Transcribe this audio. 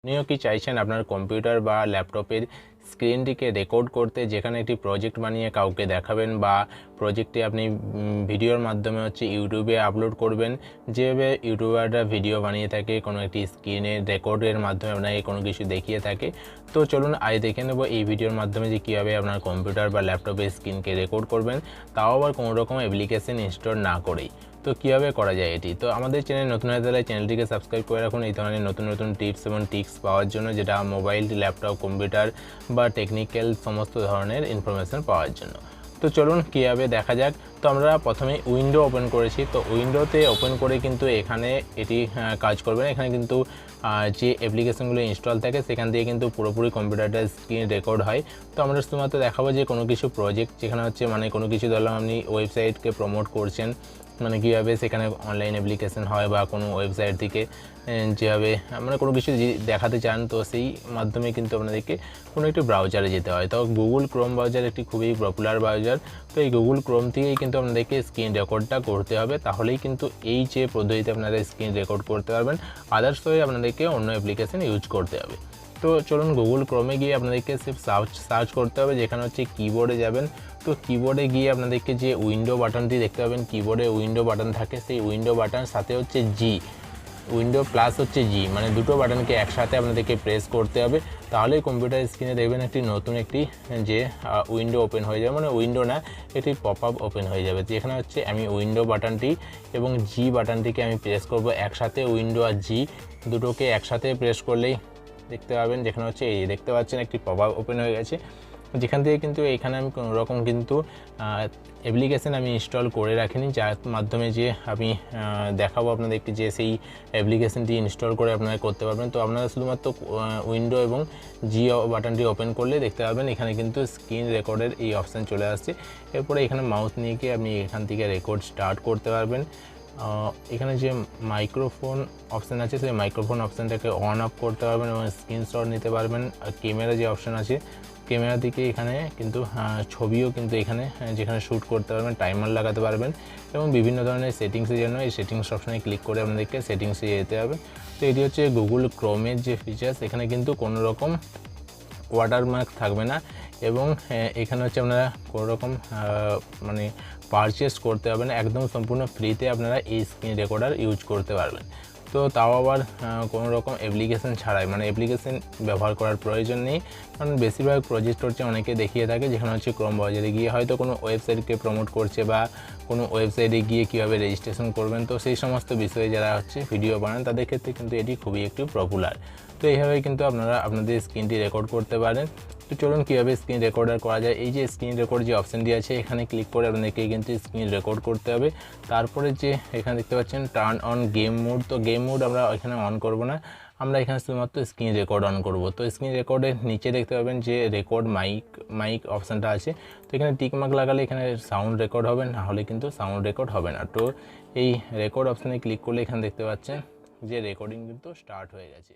আপনিও কি চাইছেন আপনার কম্পিউটার বা ল্যাপটপের স্ক্রিনটিকে রেকর্ড করতে, যেখানে একটি প্রজেক্ট বানিয়ে কাউকে দেখাবেন বা প্রজেক্টটি আপনি ভিডিওর মাধ্যমে ইউটিউবে আপলোড করবেন। যেভাবে ইউটিউবাররা ভিডিও বানিয়ে থাকে কোনো একটি স্ক্রিনের রেকর্ডের মাধ্যমে আপনাকে কোনো কিছু দেখিয়ে থাকে। তো চলুন আজ দেখে নেব এই ভিডিওর মাধ্যমে যে কীভাবে আপনার কম্পিউটার বা ল্যাপটপের স্ক্রিনকে রেকর্ড করবেন, তাও আবার কোনো রকম অ্যাপ্লিকেশন ইনস্টল না করেই। তো কীভাবে করা যায় এটি, তো আমাদের চ্যানেল নতুন হয়ে গেলে চ্যানেলটিকে সাবস্ক্রাইব করে রাখুন এই ধরনের নতুন নতুন টিপস এবং ট্রিক্স পাওয়ার জন্য, যেটা মোবাইল, ল্যাপটপ, কম্পিউটার বা টেকনিক্যাল সমস্ত ধরনের ইনফরমেশান পাওয়ার জন্য। তো চলুন কীভাবে দেখা যাক। তো আমরা প্রথমে উইন্ডো ওপেন করেছি, তো উইন্ডোতে ওপেন করে কিন্তু এখানে এটি কাজ করবে না। এখানে কিন্তু যে অ্যাপ্লিকেশনগুলো ইনস্টল থাকে সেখান থেকে কিন্তু পুরোপুরি কম্পিউটারটা স্ক্রিন রেকর্ড হয়। তো আমরা শুধুমাত্র দেখাবো যে কোনো কিছু প্রজেক্ট যেখানে মানে কোনো কিছু ধরলাম আপনি ওয়েবসাইটকে প্রমোট করছেন, মানে কীভাবে সেখানে অনলাইন অ্যাপ্লিকেশন হয় বা কোনো ওয়েবসাইট থেকে যেভাবে মানে কোনো কিছু দেখাতে চান, তো সেই মাধ্যমে কিন্তু আপনাদেরকে কোনো একটি ব্রাউজারে যেতে হয়। তো গুগল ক্রোম ব্রাউজার একটি খুবই পপুলার ব্রাউজার। তো এই গুগল ক্রোম থেকেই কিন্তু আপনাদেরকে স্ক্রিন রেকর্ডটা করতে হবে, তাহলেই কিন্তু এই যে পদ্ধতিতে আপনারা স্ক্রিন রেকর্ড করতে পারবেন। আদার্স ওয়ে আপনাদেরকে অন্য অ্যাপ্লিকেশন ইউজ করতে হবে। তো চলুন গুগল ক্রোমে গিয়ে আপনাদেরকে সার্চ করতে হবে, যেখানে কিবোর্ডে যাবেন। তো কিবোর্ডে গিয়ে আপনাদেরকে যে উইন্ডো বাটনটি দেখতে পাবেন, কিবোর্ডে উইন্ডো বাটন থাকে, সেই উইন্ডো বাটন সাথে জি, উইন্ডো প্লাস জি, মানে দুটো বাটনকে একসাথে আপনাদেরকে প্রেস করতে হবে। তাহলেই কম্পিউটার স্ক্রিনে দেখবেন নতুন একটি যে উইন্ডো ওপেন হয়ে যাবে, মানে উইন্ডো না, একটি পপ আপ ওপেন হয়ে যাবে। যেখানে আমি উইন্ডো বাটনটি এবং জি বাটনটিকে আমি প্রেস করব একসাথে। উইন্ডো আর জি দুটোকে একসাথে প্রেস করলেই দেখতে পাবেন, যেখানে এই দেখতে পাচ্ছেন একটি পপ আপ ওপেন হয়ে গেছে। যেখান থেকে কিন্তু এখানে আমি কোনো রকম কিন্তু অ্যাপ্লিকেশান আমি ইনস্টল করে রাখিনি, যার মাধ্যমে যে আমি দেখাবো আপনাদেরকে যে সেই অ্যাপ্লিকেশানটি ইনস্টল করে আপনারা করতে পারবেন। তো আপনারা শুধুমাত্র উইন্ডো এবং জি বাটনটি ওপেন করলে দেখতে পাবেন এখানে কিন্তু স্ক্রিন রেকর্ডের এই অপশান চলে আসছে। এরপরে এখানে মাউস নিয়ে গিয়ে আপনি এখান থেকে রেকর্ড স্টার্ট করতে পারবেন। এখানে যে মাইক্রোফোন অপশান আছে, সেই মাইক্রোফোন অপশানটাকে অন অফ করতে পারবেন এবং স্ক্রিনশট নিতে পারবেন। আর ক্যামেরা যে অপশান আছে, ক্যামেরা দিকে এখানে কিন্তু ছবিও কিন্তু এখানে যেখানে শ্যুট করতে পারবেন, টাইমার লাগাতে পারবেন এবং বিভিন্ন ধরনের সেটিংসের জন্য এই সেটিংস অপশানে ক্লিক করে আপনাদেরকে সেটিংসে যেতে হবে। তো এটি হচ্ছে গুগল ক্রোমের যে ফিচার্স, এখানে কিন্তু কোনো রকম ওয়াটারমার্ক থাকবে না এবং এখানে আপনারা কোনো রকম মানে পারচেস করতে হবে না, একদম সম্পূর্ণ ফ্রিতে আপনারা এই স্ক্রিন রেকর্ডার ইউজ করতে পারবেন। তো তাও আবার কোনো রকম অ্যাপ্লিকেশান ছাড়াই, মানে অ্যাপ্লিকেশান ব্যবহার করার প্রয়োজন নেই। কারণ বেশিরভাগ প্রজেক্ট অনেকে দেখিয়ে থাকে, যেখানে ক্রোম ব্রাউজারে গিয়ে হয়তো কোনো ওয়েবসাইটকে প্রমোট করছে বা কোনো ওয়েবসাইটে গিয়ে কীভাবে রেজিস্ট্রেশন করবেন, তো সেই সমস্ত বিষয়ে যারা ভিডিও বানান তাদের ক্ষেত্রে কিন্তু এটি খুবই একটু পপুলার। তো এইভাবে কিন্তু আপনারা আপনাদের স্ক্রিনটি রেকর্ড করতে পারেন। তো চলুন কীভাবে স্ক্রিন রেকর্ডার করা যায়। এই যে স্ক্রিন রেকর্ড যে অপশানটি আছে, এখানে ক্লিক করে আপনাদেরকে কিন্তু স্ক্রিন রেকর্ড করতে হবে। তারপরে যে এখানে দেখতে পাচ্ছেন টার্ন অন গেম মোড, তো গেম মোড আমরা এখানে অন করব না, আমরা এখানে শুধুমাত্র স্ক্রিন রেকর্ড অন করব। তো স্ক্রিন রেকর্ডের নিচে দেখতে পাবেন যে রেকর্ড মাইক অপশানটা আছে, তো এখানে টিকমার্ক লাগালে এখানে সাউন্ড রেকর্ড হবে, না হলে কিন্তু সাউন্ড রেকর্ড হবে না। তো এই রেকর্ড অপশানে ক্লিক করলে এখানে দেখতে পাচ্ছেন যে রেকর্ডিং কিন্তু স্টার্ট হয়ে গেছে।